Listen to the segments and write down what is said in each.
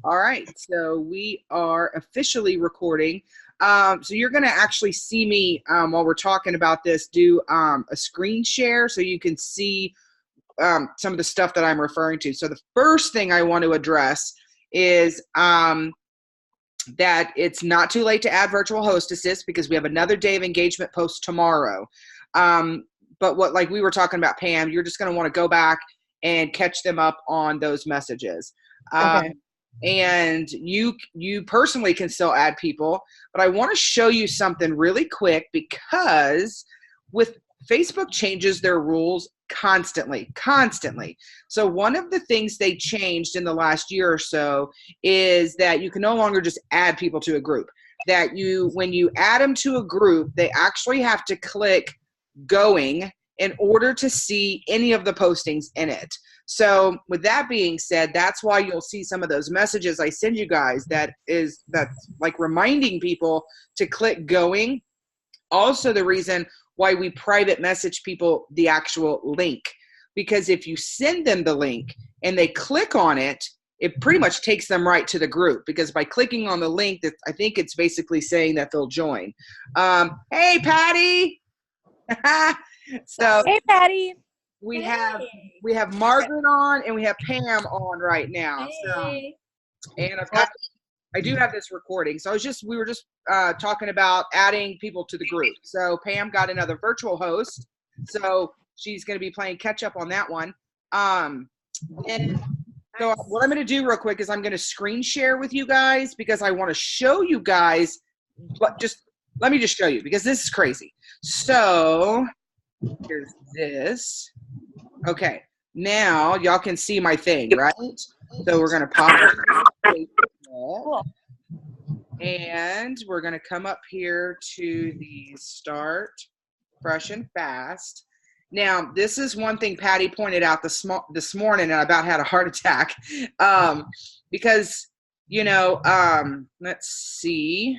All right, so we are officially recording. So you're going to actually see me while we're talking about this do a screen share so you can see some of the stuff that I'm referring to. So the first thing I want to address is that it's not too late to add virtual hostesses because we have another day of engagement post tomorrow. But what, like we were talking about, Pam, you're just going to want to go back and catch them up on those messages. Okay. And you personally can still add people, but I want to show you something really quick because with Facebook changes their rules constantly. So one of the things they changed in the last year or so is that you can no longer just add people to a group. That when you add them to a group, they actually have to click going in order to see any of the postings in it. So with that being said, that's why you'll see some of those messages I send you guys that's like reminding people to click going. Also the reason why we private message people the actual link, because if you send them the link and they click on it, it pretty much takes them right to the group, because by clicking on the link, I think it's basically saying that they'll join. Hey, Patty. So Hey, Patty. we have Margaret on and we have Pam on right now. Hey. So, and I do have this recording. So we were just talking about adding people to the group. So Pam got another virtual host. So she's going to be playing catch up on that one. So what I'm going to do real quick is I'm going to screen share with you guys because I want to show you guys, but let me just show you because this is crazy. So here's this. Okay, now y'all can see my thing, right? So we're going to pop it. Cool. And we're going to come up here to the start fresh and fast. Now, this is one thing Patty pointed out this morning, and I about had a heart attack because, let's see.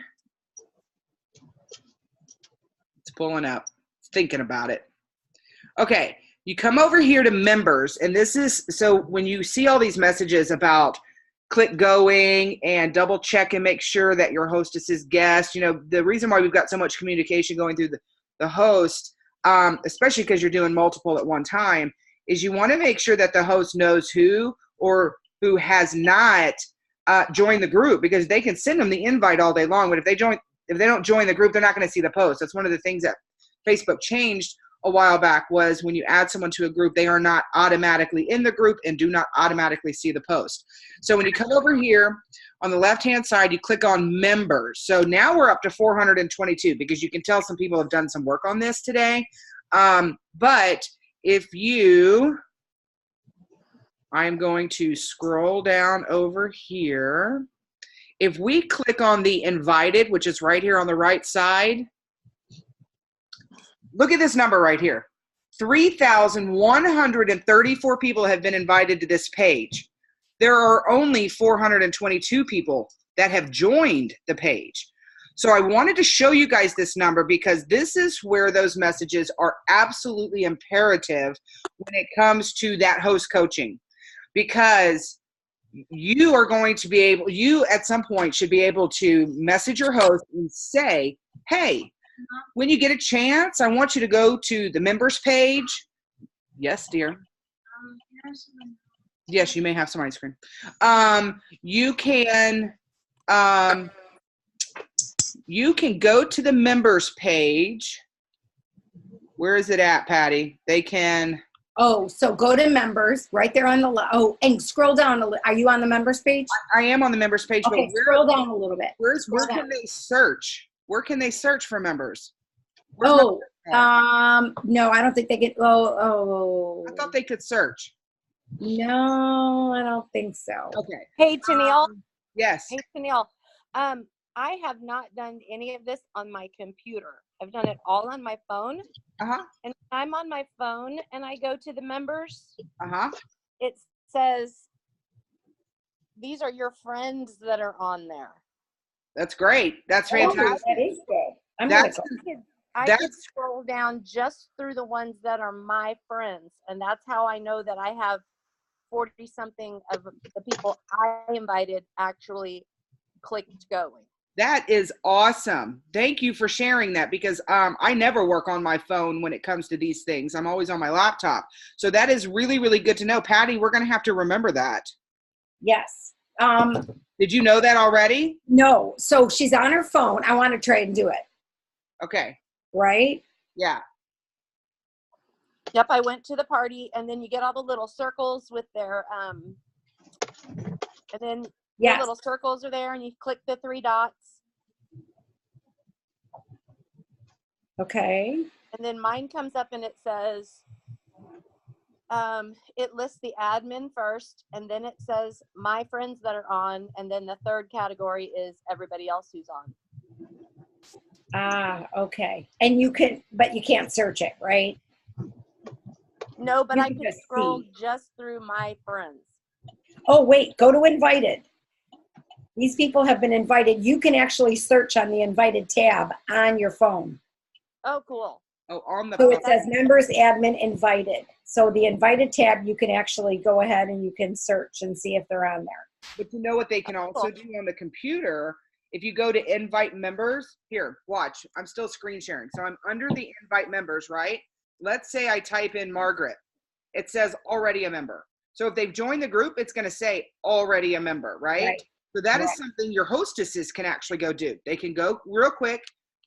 It's pulling up. It's thinking about it. Okay, you come over here to members, and this is, so when you see all these messages about click going and double check and make sure that your hostess is guest, the reason why we've got so much communication going through the host, especially because you're doing multiple at one time, is you want to make sure that the host knows who has not joined the group, because they can send them the invite all day long, but if they don't join the group, they're not going to see the post. That's one of the things that Facebook changed a while back, was when you add someone to a group, they are not automatically in the group and do not automatically see the post. So when you come over here on the left hand side, you click on members. So now we're up to 422 because you can tell some people have done some work on this today. But I'm going to scroll down over here. If we click on the invited, which is right here on the right side, look at this number right here. 3,134 people have been invited to this page. There are only 422 people that have joined the page. So I wanted to show you guys this number because this is where those messages are absolutely imperative when it comes to that host coaching. Because you are going to be able, you at some point should be able to message your host and say, hey, when you get a chance, I want you to go to the members page. Yes, dear. Yes, you may have some ice cream. You can go to the members page. Where is it at, Patty? They can. Oh, so go to members right there on the and scroll down a little. Are you on the members page? I am on the members page. Okay, but scroll down a little bit. Where can they search? Where can they search for members? No, I don't think they can. I thought they could search. No, I don't think so. Okay. Hey, Tennille. Yes. Hey, Tennille. I have not done any of this on my computer. I've done it all on my phone. And I'm on my phone and I go to the members. It says, these are your friends that are on there. That's great. That's fantastic. That is good. I could scroll down just through the ones that are my friends. And that's how I know that I have 40 something of the people I invited actually clicked going. That is awesome. Thank you for sharing that, because I never work on my phone when it comes to these things. I'm always on my laptop. So that is really, really good to know. Patty, we're going to have to remember that. Yes. Did you know that already? No. So she's on her phone. I want to try and do it. Okay. Right? Yeah. Yep, I went to the party, and then you get all the little circles with their, and then the little circles are there, and you click the 3 dots. Okay. And then mine comes up and it says, it lists the admin first, and then it says my friends that are on, and then the third category is everybody else who's on. Ah, okay. And you can't search it, right? No, but You I can can just scroll see. just through my friends. Oh, wait, go to invited. These people have been invited. You can actually search on the invited tab on your phone. Oh, cool. Oh, on the So phone. it says members, admin, invited. So the invited tab, you can actually go ahead and you can search and see if they're on there. But you know what they can also do on the computer? If you go to invite members, here, watch. I'm still screen sharing. So I'm under the invite members, right? Let's say I type in Margaret. It says already a member. So if they've joined the group, it's going to say already a member, right? So that is something your hostesses can actually go do. They can go real quick,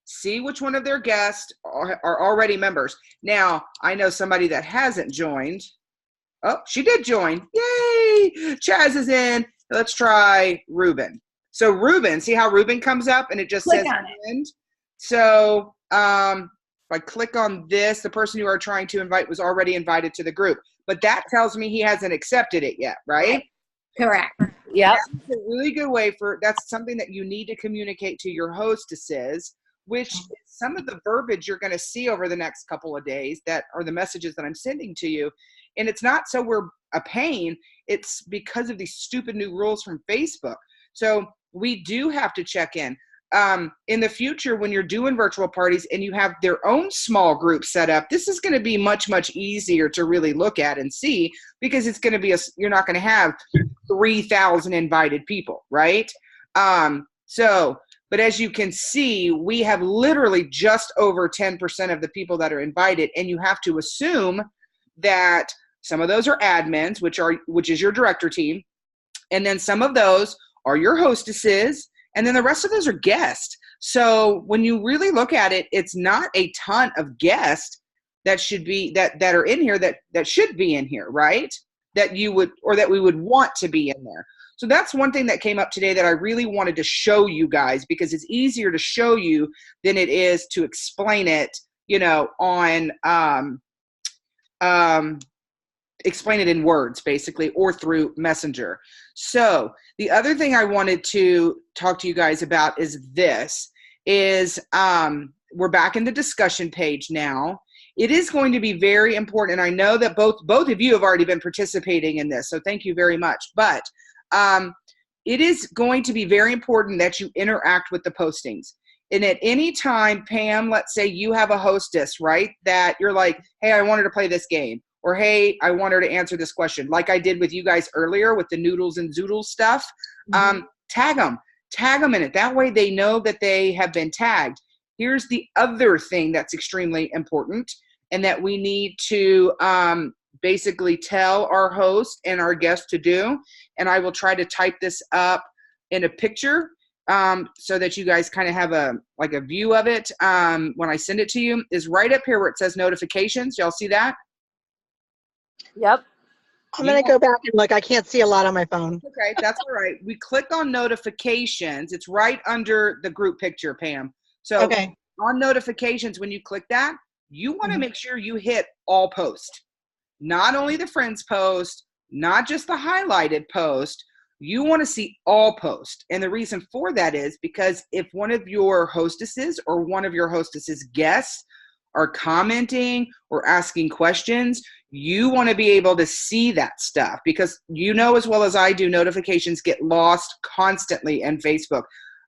see which one of their guests are already members. Now, I know somebody that hasn't joined. Oh, she did join. Yay! Chaz is in. Let's try Ruben. So Ruben, see how Ruben comes up and it just says friend? So if I click on this, the person you are trying to invite was already invited to the group. But that tells me he hasn't accepted it yet, right? Correct. Yep. That's a really good way that's something that you need to communicate to your hostesses, which is some of the verbiage you're going to see over the next couple of days that are the messages that I'm sending to you. And it's not so we're a pain, it's because of these stupid new rules from Facebook. So we do have to check in. In the future, when you're doing virtual parties and you have their own small group set up, this is going to be much, much easier to really look at and see, because it's going to be you're not going to have 3,000 invited people, right? But as you can see, we have literally just over 10% of the people that are invited, and you have to assume that some of those are admins, which is your director team, and then some of those are your hostesses, and then the rest of those are guests. So when you really look at it, it's not a ton of guests that should be that are in here that should be in here, right? That you would, or that we would want to be in there. So that's one thing that came up today that I really wanted to show you guys, because it's easier to show you than it is to explain it, on explain it in words, basically, or through Messenger. So the other thing I wanted to talk to you guys about is we're back in the discussion page now. It is going to be very important, and I know that both of you have already been participating in this, so thank you very much. But it is going to be very important that you interact with the postings. And at any time, Pam, let's say you have a hostess, right, that you're like, hey, I want her to play this game. Or, hey, I want her to answer this question, like I did with you guys earlier with the noodles and zoodles stuff. Tag them in it. That way they know that they have been tagged. Here's the other thing that's extremely important and that we need to basically tell our host and our guests to do. And I will try to type this up in a picture so that you guys kind of have a view of it when I send it to you, is right up here where it says notifications. Y'all see that? Yep. I'm going to go back and look. I can't see a lot on my phone. Okay, that's all right. We click on notifications. It's right under the group picture, Pam. So on notifications, when you click that, you want to make sure you hit all post. Not only the friends post, not just the highlighted post. You want to see all post. And the reason for that is because if one of your hostesses or one of your hostesses guests are commenting or asking questions, you want to be able to see that stuff, because as well as I do, notifications get lost constantly in Facebook.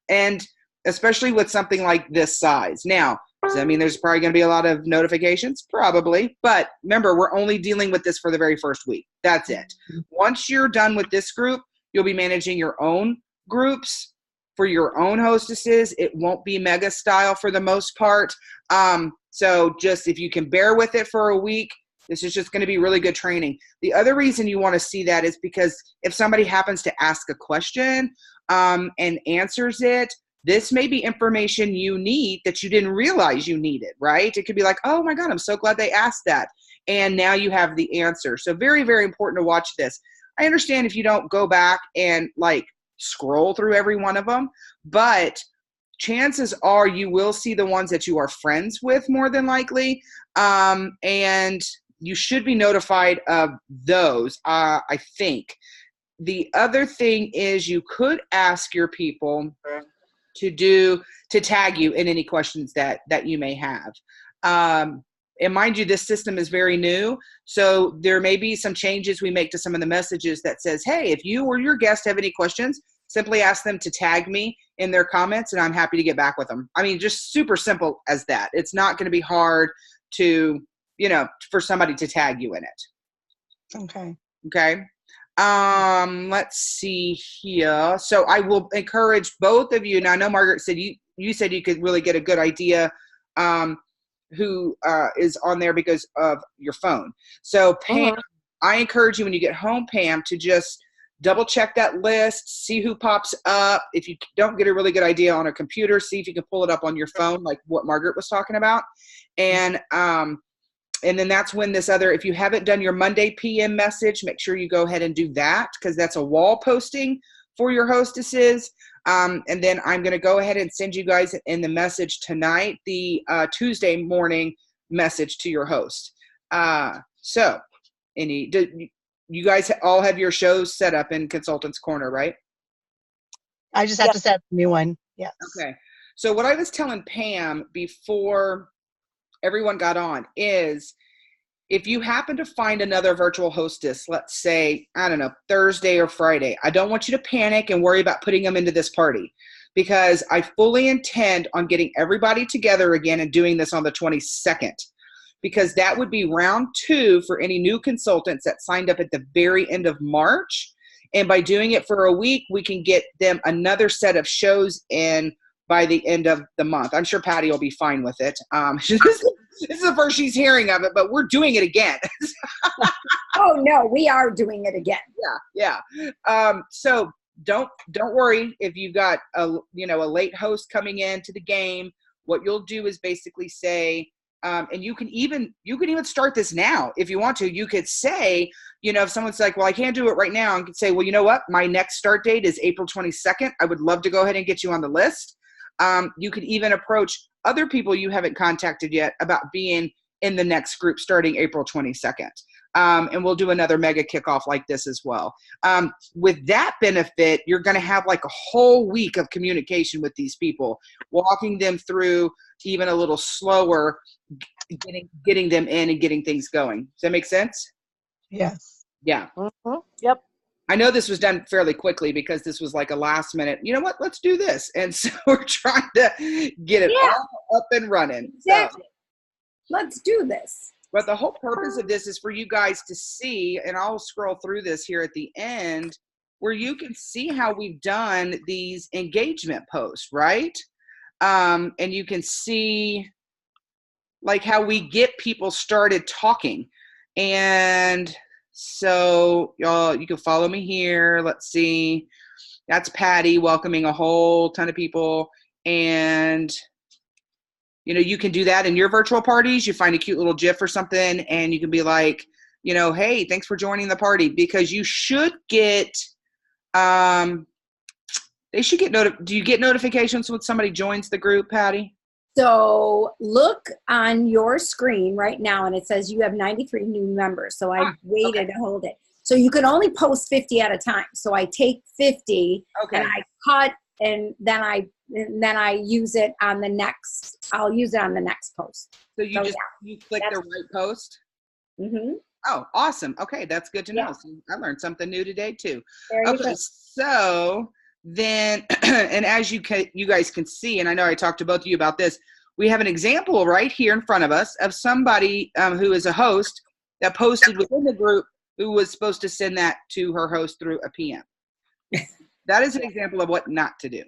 And especially with something like this size. Now, does that mean there's probably going to be a lot of notifications? Probably. But remember, we're only dealing with this for the very first week. That's it. Once you're done with this group, you'll be managing your own groups for your own hostesses. It won't be mega style for the most part. So just if you can bear with it for a week, this is just going to be really good training. The other reason you want to see that is because if somebody happens to ask a question and answers it, this may be information you need that you didn't realize you needed, right? It could be like, oh my God, I'm so glad they asked that. And now you have the answer. So very, very important to watch this. I understand if you don't go back and like scroll through every one of them, but chances are you will see the ones that you are friends with more than likely. And you should be notified of those, I think. The other thing is you could ask your people to tag you in any questions that you may have. And mind you, this system is very new, so there may be some changes we make to some of the messages that says, hey, if you or your guest have any questions, simply ask them to tag me in their comments and I'm happy to get back with them. I mean, just super simple as that. It's not going to be hard to, for somebody to tag you in it. Okay. Let's see here. So I will encourage both of you. Now I know Margaret said you said you could really get a good idea who is on there because of your phone. So Pam, I encourage you when you get home, Pam, to just double check that list, see who pops up. If you don't get a really good idea on a computer, see if you can pull it up on your phone, like what Margaret was talking about. And then that's when if you haven't done your Monday PM message, make sure you go ahead and do that because that's a wall posting for your hostesses. And then I'm going to go ahead and send you guys in the message tonight, the Tuesday morning message to your host. So you guys all have your shows set up in Consultants Corner, right? I just have to set up a new one. Yes. Okay. So what I was telling Pam before everyone got on is if you happen to find another virtual hostess, let's say, I don't know, Thursday or Friday, I don't want you to panic and worry about putting them into this party because I fully intend on getting everybody together again and doing this on the 22nd because that would be round 2 for any new consultants that signed up at the very end of March. And by doing it for a week, we can get them another set of shows in by the end of the month. I'm sure Patty will be fine with it. This is the first she's hearing of it, but we're doing it again. Oh no, we are doing it again. Yeah. So don't worry if you've got a late host coming into the game. What you'll do is basically say, and you can even start this now if you want to. You could say, if someone's like, well, I can't do it right now, and could say, well, you know what? My next start date is April 22nd. I would love to go ahead and get you on the list. You could even approach other people you haven't contacted yet about being in the next group starting April 22nd. And we'll do another mega kickoff like this as well. With that benefit, you're going to have like a whole week of communication with these people, walking them through even a little slower, getting them in and getting things going. Does that make sense? Yes. Yeah. Mm-hmm. Yep. I know this was done fairly quickly because this was like a last minute, you know what, let's do this. And so we're trying to get it all up and running. Exactly. So, let's do this. But the whole purpose of this is for you guys to see, and I'll scroll through this here at the end, where you can see how we've done these engagement posts, right? And you can see like how we get people started talking. And so y'all, you can follow me here. Let's see. That's Patty welcoming a whole ton of people. And, you can do that in your virtual parties. You find a cute little GIF or something, and you can be like, hey, thanks for joining the party. Because you should get, they should get do you get notifications when somebody joins the group, Patty? So look on your screen right now, and it says you have 93 new members. So I waited to hold it. So you can only post 50 at a time. So I take 50 and I cut, and then I use it on the next. I'll use it on the next post. So you click the right post. Mm-hmm. Oh, awesome. Okay, that's good to know. So I learned something new today too. There you go. So then, and as you guys can see, and I know I talked to both of you about this, we have an example right here in front of us of somebody who is a host that posted within the group who was supposed to send that to her host through a PM. That is an example of what not to do.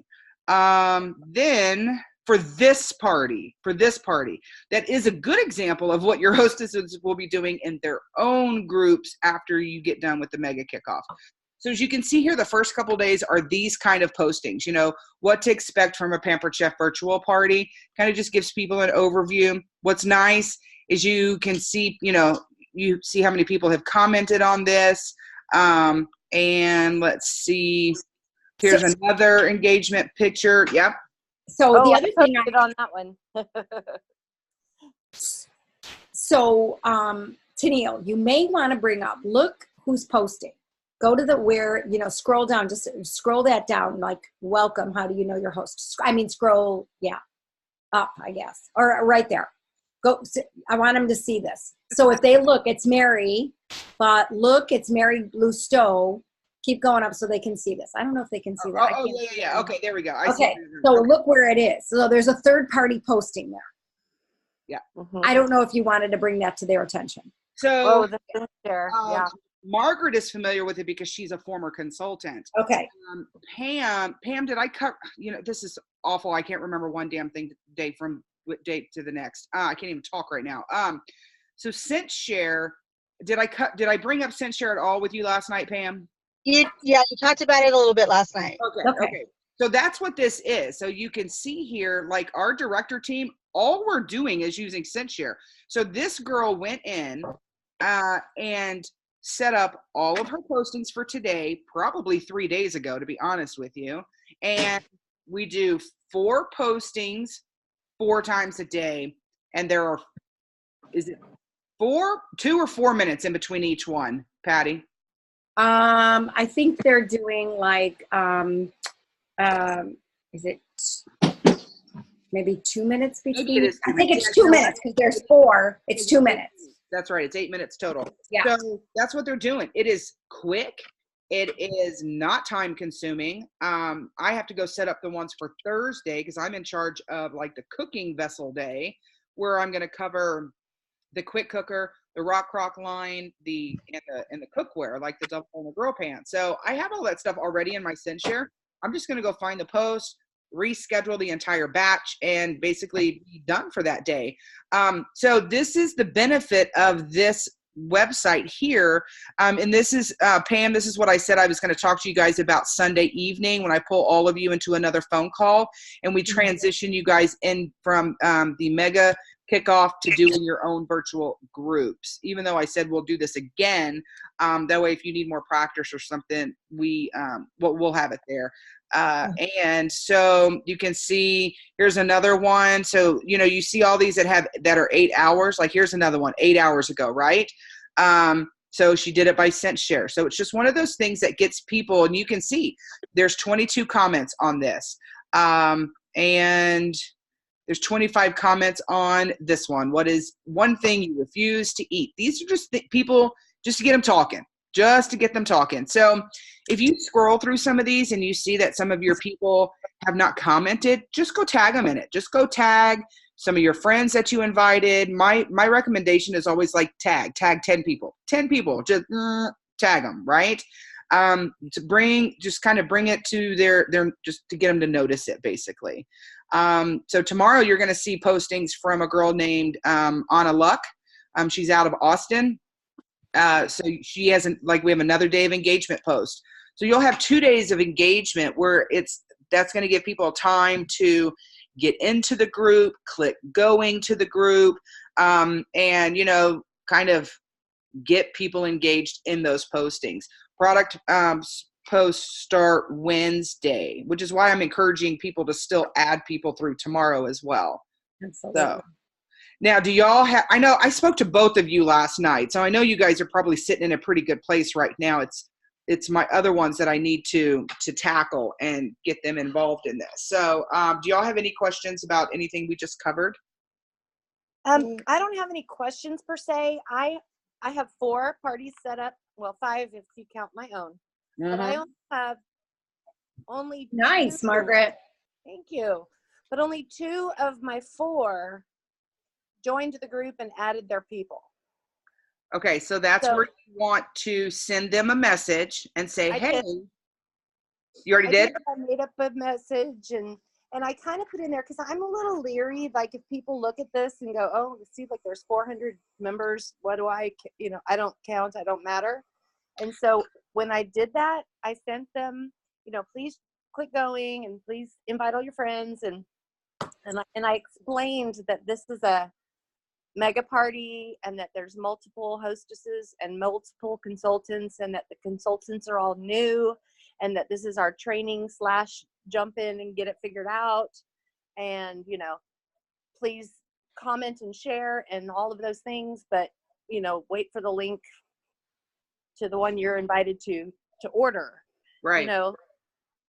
Then for this party, that is a good example of what your hostesses will be doing in their own groups after you get done with the mega kickoff. So as you can see here, the first couple days are these kind of postings, what to expect from a Pampered Chef virtual party. Kind of just gives people an overview. What's nice is you can see, you see how many people have commented on this. And let's see, here's another engagement picture. Yep. So the other thing on that one. So, Tennille, you may want to bring up, look who's posting. Go to scroll down, just scroll that down, like, welcome, how do you know your host? Scroll, up, I guess, or right there. Go, I want them to see this. So if they look, it's Mary, but look, it's Mary Lousteau. Keep going up so they can see this. I don't know if they can see that. Yeah. Okay, there we go. Okay, so look where it is. So there's a third party posting there. Yeah. Mm-hmm. I don't know if you wanted to bring that to their attention. So, the share. Yeah. Margaret is familiar with it because she's a former consultant. Okay. Pam, did I cover? This is awful. I can't remember one damn thing day from date to the next. I can't even talk right now. So Scent Share, did I bring up Scent Share at all with you last night, Pam? You talked about it a little bit last night. Okay. So that's what this is. So you can see here, like our director team, all we're doing is using Scent Share. So this girl went in and set up all of her postings for today, probably 3 days ago, to be honest with you. And we do 4 postings 4 times a day. And there are, is it 2 or 4 minutes in between each one, Patty? I think they're doing like, is it maybe 2 minutes between? I think it's 2 minutes because there's 4. It's 2 minutes. That's right. It's 8 minutes total. Yeah. So that's what they're doing. It is quick. It is not time consuming. I have to go set up the ones for Thursday because I'm in charge of like the cooking vessel day where I'm going to cover the quick cooker, the rock crock line, and the cookware, like the double and the grill pan. So I have all that stuff already in my Scent Share. I'm just going to go find the post, reschedule the entire batch, and basically be done for that day. So this is the benefit of this website here. And this is, Pam, this is what I said I was going to talk to you guys about Sunday evening when I pull all of you into another phone call and we transition you guys in from the mega kickoff to doing your own virtual groups. Even though I said we'll do this again, that way if you need more practice or something, we'll have it there. And so you can see here's another one. So you see all these that are 8 hours. Like here's another one 8 hours ago, right? So she did it by Scent Share. So it's just one of those things that gets people, and you can see there's 22 comments on this, and there's 25 comments on this one. What is one thing you refuse to eat? These are just people just to get them talking. So if you scroll through some of these and you see that some of your people have not commented, just go tag them in it. Just go tag some of your friends that you invited. My recommendation is always like tag 10 people. 10 people, just tag them, right? To bring it to their just to get them to notice it, basically. So tomorrow you're going to see postings from a girl named Anna Luck. She's out of Austin. So she hasn't, we have another day of engagement post. So you'll have 2 days of engagement where that's going to give people time to get into the group, click going to the group, and, kind of get people engaged in those postings. Product posts start Wednesday, which is why I'm encouraging people to still add people through tomorrow as well. Absolutely. So now, do y'all have, I know I spoke to both of you last night, so I know you guys are probably sitting in a pretty good place right now. It's my other ones that I need to tackle and get them involved in this. So do y'all have any questions about anything we just covered? I don't have any questions per se. I have 4 parties set up. Well, 5 if you count my own. Mm-hmm. But I only have only Nice, 2, Margaret. Thank you. But only 2 of my 4 joined the group and added their people. Okay, so that's where you want to send them a message and say, hey, you already did? I made up a message and I kind of put in there because I'm a little leery. Like if people look at this and go, oh, it seems like there's 400 members. What do I don't count. I don't matter. And so when I did that, I sent them, please click going and please invite all your friends. And I explained that this is a mega party and that there's multiple hostesses and multiple consultants and that the consultants are all new and that this is our training / jump in and get it figured out. And, please comment and share and all of those things, but, wait for the link to the one you're invited to order. Right.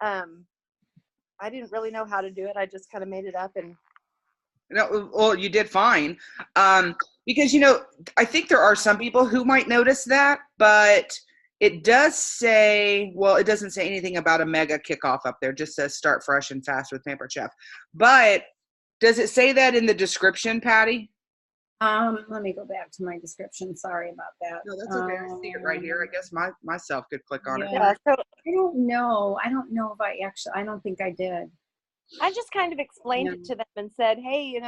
I didn't really know how to do it. I just kind of made it up and. No, well, you did fine. Because, I think there are some people who might notice that, but it does say, well, it doesn't say anything about a mega kickoff up there. It just says start fresh and fast with Pampered Chef. But does it say that in the description, Patty? Let me go back to my description. Sorry about that. No, that's okay. I see it right here. I guess myself could click on it. Yeah, so I don't know if I don't think I did. I just kind of explained it to them and said, hey,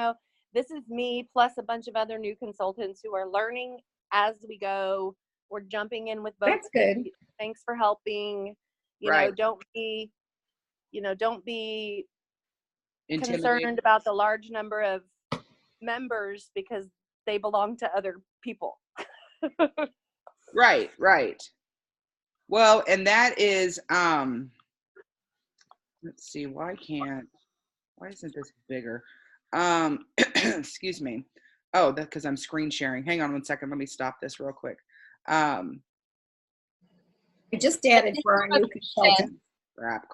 this is me plus a bunch of other new consultants who are learning as we go. We're jumping in with both. That's good. Thanks for helping. Don't be concerned about the large number of members because they belong to other people. Right. Well, and that is, let's see, why isn't this bigger? Excuse me. Oh, that's because I'm screen sharing. Hang on one second. Let me stop this real quick. We just added for our new consultant. Crap.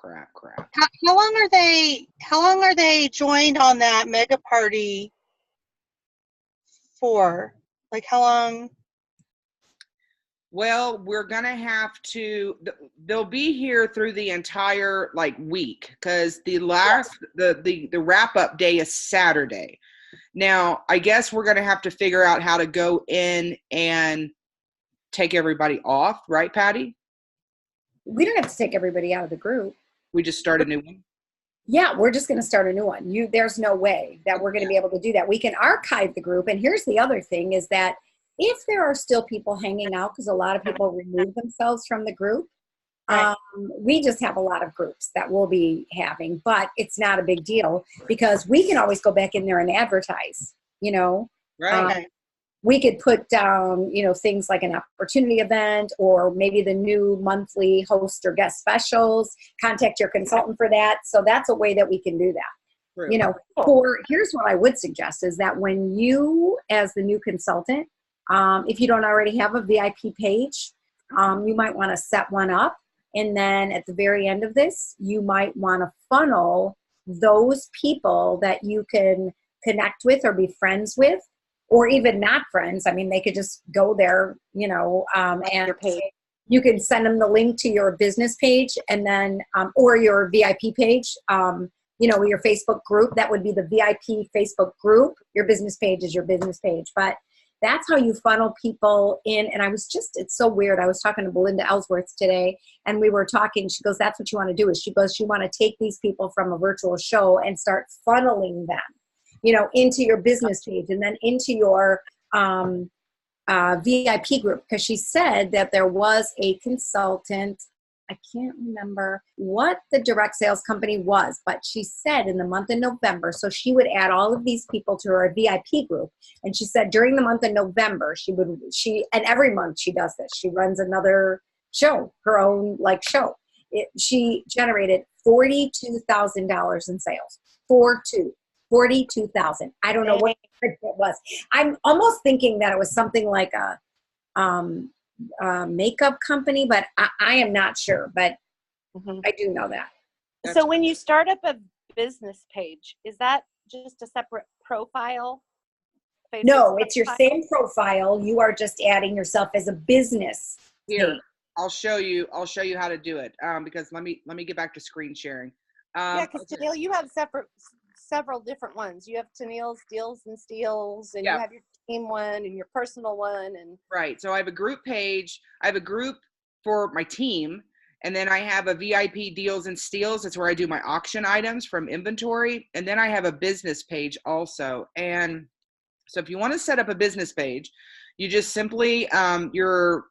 How long are they joined on that mega party for? Like how long? Well, we're going to have to, they'll be here through the entire week because the wrap up day is Saturday. Now, I guess we're going to have to figure out how to go in and take everybody off, right, Patty? We don't have to take everybody out of the group. We just start a new one? Yeah, we're just going to start a new one. There's no way that we're going to be able to do that. We can archive the group. And here's the other thing is that if there are still people hanging out, because a lot of people remove themselves from the group, right. We just have a lot of groups that we'll be having, but it's not a big deal because we can always go back in there and advertise, Right. We could put down, things like an opportunity event or maybe the new monthly host or guest specials, contact your consultant for that. So that's a way that we can do that. True. Here's what I would suggest is that when you, as the new consultant, if you don't already have a VIP page, you might want to set one up. And then at the very end of this, you might want to funnel those people that you can connect with or be friends with, or even not friends. I mean, they could just go there, and you can send them the link to your business page and then, or your VIP page, your Facebook group. That would be the VIP Facebook group. Your business page is your business page. But that's how you funnel people in. And it's so weird. I was talking to Belinda Ellsworth today and we were talking. She goes, that's what you want to do is you want to take these people from a virtual show and start funneling them, into your business page and then into your VIP group. Because she said that there was a consultant, I can't remember what the direct sales company was, but she said in the month of November, so she would add all of these people to her VIP group. And she said during the month of November, and every month she does this, she runs another show, her own show. She generated $42,000 in sales. 42,000. I don't know what it was. I'm almost thinking that it was something like a makeup company, but I am not sure, but I do know that. So when you start up a business page, is that just a separate profile? No, it's your same profile. You are just adding yourself as a business. Here. I'll show you how to do it. Because let me get back to screen sharing. Yeah, because Tennille, you have several different ones. You have Tennille's Deals and Steals, and you have your team one and your personal one, and right. So I have a group page. I have a group for my team, and then I have a VIP Deals and Steals. That's where I do my auction items from inventory, and then I have a business page also. And so if you want to set up a business page, you just simply you're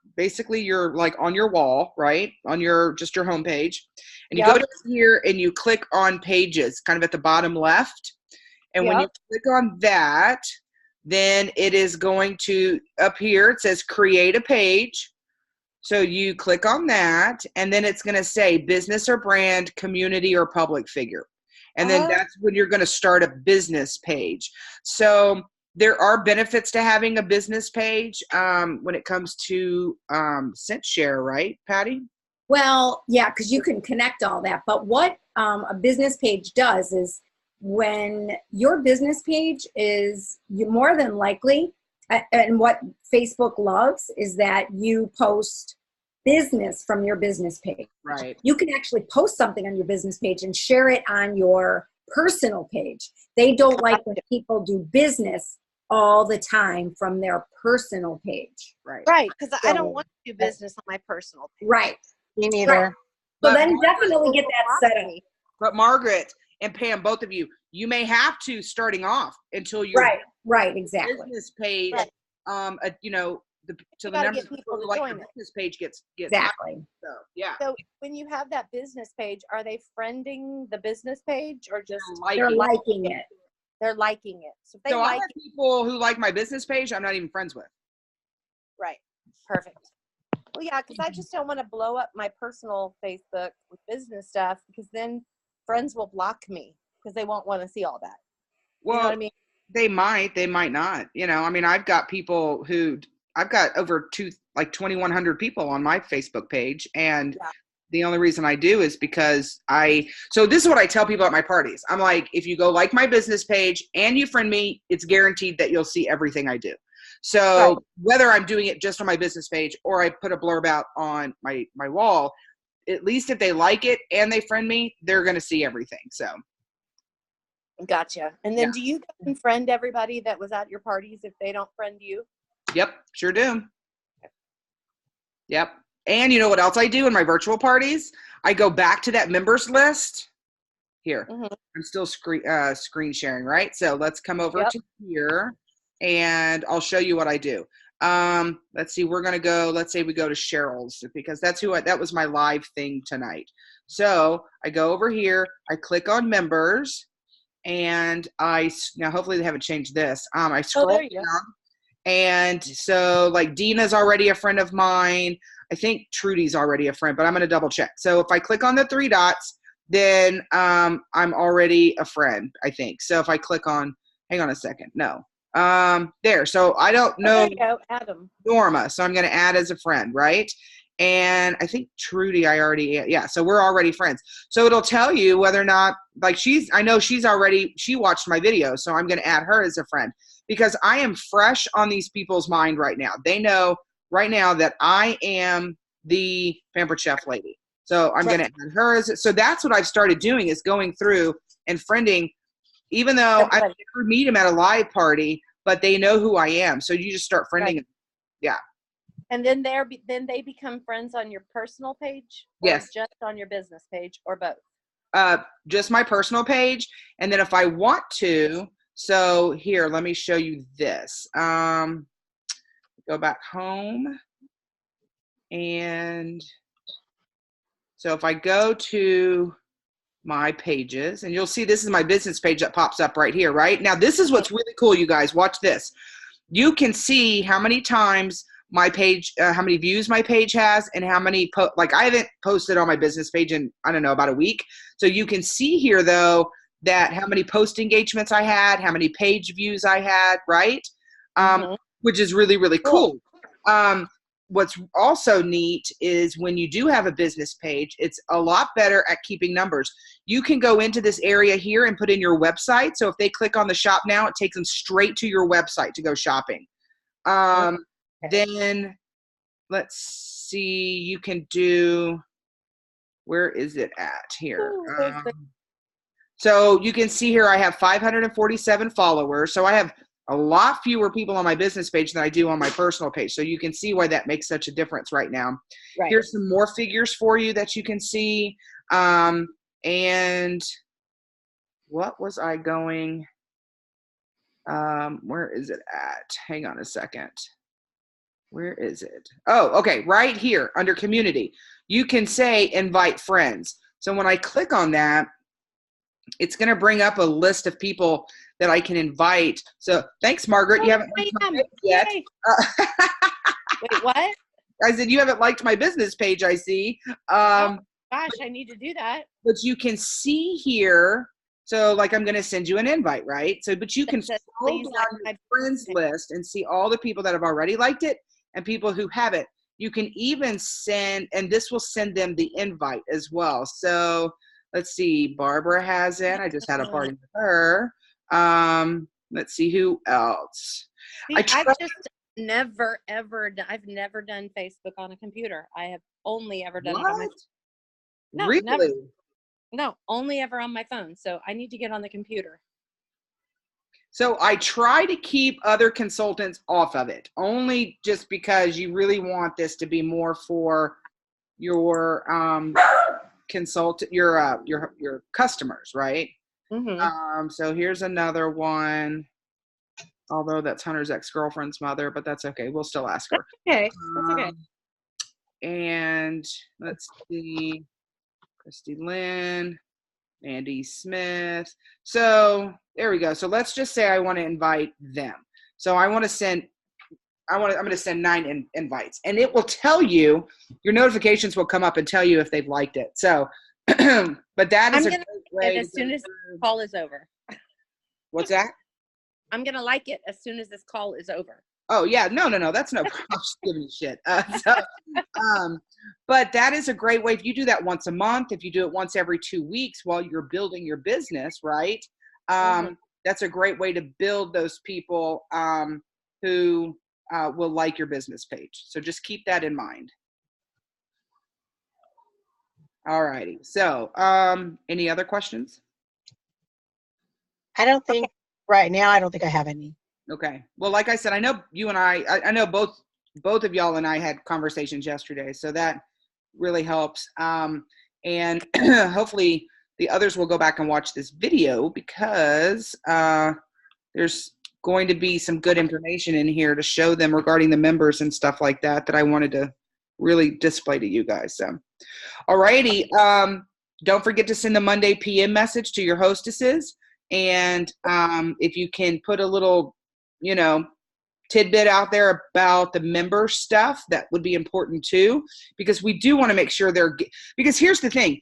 like on your wall, right, on your home page, and you go to here and you click on pages, kind of at the bottom left. And when you click on that, then it is going to up here. It says create a page. So you click on that, and then it's going to say business or brand, community or public figure, and then that's when you're going to start a business page. So there are benefits to having a business page when it comes to scent share, right, Patty? Well, yeah, because you can connect all that. But what a business page does is when your business page is, you more than likely, and what Facebook loves is that you post business from your business page. Right. You can actually post something on your business page and share it on your personal page. They don't like when people do business all the time from their personal page. Right. Right, because I don't want to do business on my personal page. Right. Me neither. Right. So then definitely get that set up. But Margaret and Pam, both of you, you may have to starting off until your exactly business page, you know, till the numbers people to like join your it. business page gets exactly. So yeah. So when you have that business page, are they friending the business page or just they're liking it? They're liking it. So if they I have people who like my business page I'm not even friends with. Right. Perfect. Well, yeah, because I just don't want to blow up my personal Facebook with business stuff, because then friends will block me because they won't want to see all that. Well, you know what I mean? They might not. You know, I mean, I've got people I've got over 2,100 people on my Facebook page, and the only reason I do is because so this is what I tell people at my parties. I'm like, if you go like my business page and you friend me, it's guaranteed that you'll see everything I do. So whether I'm doing it just on my business page or I put a blurb out on my wall, at least if they like it and they friend me, they're going to see everything. So. Gotcha. And then do you friend everybody that was at your parties if they don't friend you? Yep, sure do. Yep. And you know what else I do in my virtual parties? I go back to that members list. Here, I'm still screen sharing, right? So let's come over to here, and I'll show you what I do. Let's see, let's say we go to Cheryl's, because that was my live thing tonight. So I go over here, I click on members, and now hopefully they haven't changed this. I scroll down, and so like Dina's already a friend of mine. I think Trudy's already a friend, but I'm going to double check. So if I click on the three dots, then I'm already a friend, I think. So if I click on, hang on a second, no. There, so I don't know. There you go, Adam. Norma, so I'm going to add as a friend, right? And I think Trudy, so we're already friends. So it'll tell you whether or not, like she watched my video, so I'm going to add her as a friend, because I am fresh on these people's mind right now. They know right now that I am the Pampered Chef lady. So I'm going to add her so that's what I've started doing, is going through and friending, even though I never meet them at a live party, but they know who I am. So you just start friending them. Yeah. And then they become friends on your personal page? Or yes. Just on your business page, or both? Just my personal page. And then if I want to, so here, let me show you this. Go back home. And so if I go to my pages, and you'll see this is my business page that pops up right here, right? Now, this is what's really cool, you guys. Watch this. You can see how many times my page, how many views my page has, and how many, I haven't posted on my business page in, I don't know, about a week. So you can see here, though, that how many post engagements I had, how many page views I had, right? Which is really, really cool. What's also neat is when you do have a business page, it's a lot better at keeping numbers. You can go into this area here and put in your website. So if they click on the shop now, it takes them straight to your website to go shopping. Then let's see, you can do, where is it at here? So you can see here I have 547 followers. So I have a lot fewer people on my business page than I do on my personal page. So you can see why that makes such a difference right now. Right. Here's some more figures for you that you can see. And what was I going? Where is it at? Hang on a second. Where is it? Oh, okay. Right here under community, you can say invite friends. So when I click on that, it's going to bring up a list of people that I can invite. So thanks, Margaret. You haven't liked my page yet. Wait, what? I said, you haven't liked my business page, I see. Oh, gosh, I need to do that. But you can see here, so like I'm going to send you an invite, right? So, but you can scroll down your friends list and see all the people that have already liked it and people who haven't. You can even send, and this will send them the invite as well. So let's see, Barbara has it. I just had a party with her. Let's see who else. See, I've just never done Facebook on a computer. I have only ever done it on my phone. No, really? Never. No, only ever on my phone. So I need to get on the computer. So I try to keep other consultants off of it, only just because you really want this to be more for your your customers, right? Mm-hmm. So here's another one, although that's Hunter's ex-girlfriend's mother, but that's okay. We'll still ask her. Okay, that's okay. And let's see, Christy Lynn, Andy Smith. So there we go. So let's just say I want to invite them. So I want to send, I'm going to send 9 invites, and it will tell you, your notifications will come up and tell you if they've liked it. So, but that is I'm going to like it as soon as this call is over. What's that? I'm going to like it as soon as this call is over. Oh yeah, no, that's no problem. Just giving you shit. But that is a great way. If you do that once a month, if you do it once every 2 weeks while you're building your business, right? That's a great way to build those people who will like your business page. So just keep that in mind. All righty. So any other questions? I don't think right now, I don't think I have any. Okay. Well, like I said, I know you and I know both of y'all and I had conversations yesterday, so that really helps. And hopefully the others will go back and watch this video, because there's going to be some good information in here to show them regarding the members and stuff like that I wanted to really display to you guys. So, all righty. Don't forget to send the Monday PM message to your hostesses. And if you can put a little, tidbit out there about the member stuff, that would be important too, because we do want to make sure because here's the thing,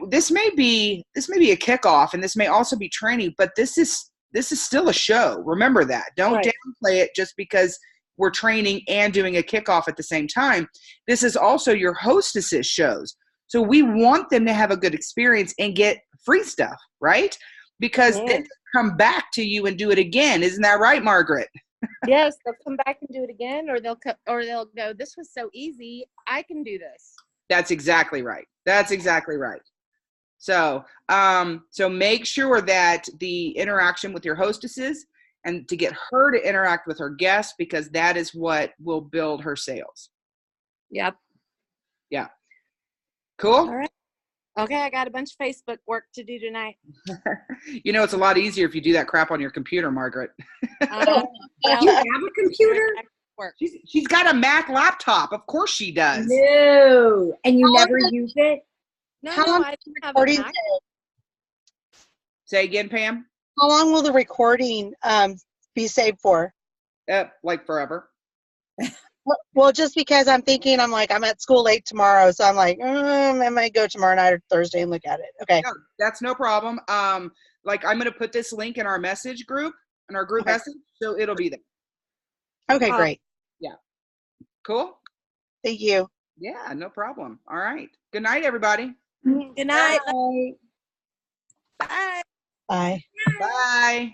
this may be a kickoff, and this may also be training, but this is still a show. Remember that. Don't downplay it just because we're training and doing a kickoff at the same time. This is also your hostesses shows. So we want them to have a good experience and get free stuff, right? Because then they'll come back to you and do it again. Isn't that right, Margaret? Yes, they'll come back and do it again, or they'll go, this was so easy, I can do this. That's exactly right. So, so make sure that the interaction with your hostesses, and to get her to interact with her guests, because that is what will build her sales. Yep. Yeah. Cool. All right. Okay, I got a bunch of Facebook work to do tonight. It's a lot easier if you do that crap on your computer, Margaret. You have a computer? She's got a Mac laptop. Of course she does. No. And you never use it? No, I don't have a Mac. Say again, Pam? How long will the recording be saved for? Like forever. Well, just because I'm at school late tomorrow, so I'm like, I might go tomorrow night or Thursday and look at it. Okay. No, that's no problem. Like I'm going to put this link in our message group, in our group message, so it'll be there. Okay, great. Yeah. Cool. Thank you. Yeah, no problem. All right. Good night, everybody. Good night. Bye. Bye. Bye. Bye.